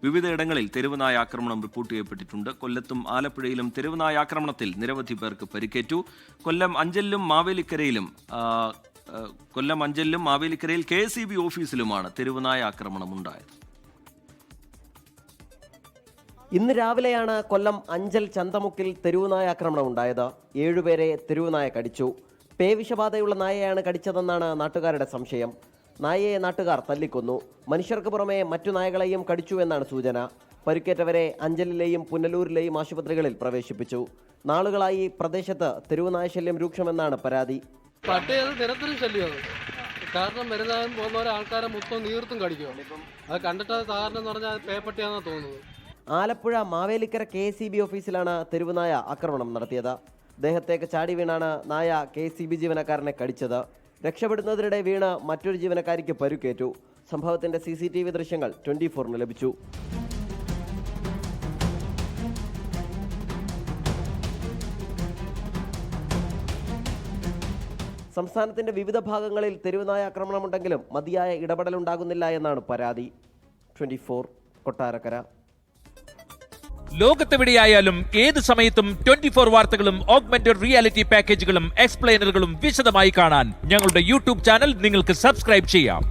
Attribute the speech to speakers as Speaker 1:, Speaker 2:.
Speaker 1: വിവിധയിടങ്ങളിൽ തെരുവുനായ ആക്രമണം റിപ്പോർട്ട് ചെയ്യപ്പെട്ടിട്ടുണ്ട്. കൊല്ലത്തും ആലപ്പുഴയിലും തെരുവുനായ ആക്രമണത്തിൽ നിരവധി പേർക്ക് പരിക്കേറ്റു. കൊല്ലം അഞ്ചലിലും മാവേലിക്കരയിൽ KSEB ഓഫീസിലുമാണ് തെരുവുനായ ആക്രമണം ഉണ്ടായത്.
Speaker 2: ഇന്ന് രാവിലെയാണ് കൊല്ലം അഞ്ചൽ ചന്തമുക്കിൽ തെരുവുനായ ആക്രമണം ഉണ്ടായത്. 7 പേരെ തെരുവുനായ കടിച്ചു. പേവിഷബാധയുള്ള നായയാണ് കടിച്ചതെന്നാണ് നാട്ടുകാരുടെ സംശയം. നായയെ നാട്ടുകാർ തല്ലിക്കൊന്നു. മനുഷ്യർക്ക് പുറമെ മറ്റു നായകളെയും കടിച്ചു എന്നാണ് സൂചന. പരിക്കേറ്റവരെ അഞ്ചലിലെയും പുനലൂരിലെയും ആശുപത്രികളിൽ പ്രവേശിപ്പിച്ചു. നാളുകളായി പ്രദേശത്ത് തെരുവുനായ ശല്യം രൂക്ഷമെന്നാണ് പരാതി.
Speaker 3: പട്ടിയത് നിരന്തരം ശല്യമാണ്. കാരണം വരുന്നതും പോകുന്ന ആൾക്കാരെ മൊത്തം നീർത്തും കടിക്കും. അത് കണ്ടിട്ട് സാധാരണ എന്ന് പറഞ്ഞാൽ പേപ്പട്ടിയാണെന്ന് തോന്നുന്നത്.
Speaker 2: ആലപ്പുഴ മാവേലിക്കര KSEB ഓഫീസിലാണ് തെരുവുനായ ആക്രമണം നടത്തിയത്. ദേഹത്തേക്ക് ചാടി വീണാണ് നായ KSEB ജീവനക്കാരനെ കടിച്ചത്. രക്ഷപ്പെടുന്നതിനിടെ വീണ് മറ്റൊരു ജീവനക്കാരിക്ക് പരുക്കേറ്റു. സംഭവത്തിന്റെ CCTV ദൃശ്യങ്ങൾ 24-ന് ലഭിച്ചു. സംസ്ഥാനത്തിന്റെ വിവിധ ഭാഗങ്ങളിൽ തെരുവുനായ ആക്രമണമുണ്ടെങ്കിലും മതിയായ ഇടപെടലുണ്ടാകുന്നില്ല എന്നാണ് പരാതി. 24 കൊട്ടാരക്കര.
Speaker 4: ലോകത്തെവിടെയായാലും ഏത് സമയത്തും 24 വാർത്തകളും ഓഗ്മെന്റഡ് റിയാലിറ്റി പാക്കേജുകളും എക്സ്പ്ലെയിനറുകളും വിശദമായി കാണാൻ ഞങ്ങളുടെ YouTube ചാനൽ നിങ്ങൾക്ക് സബ്സ്ക്രൈബ് ചെയ്യാം.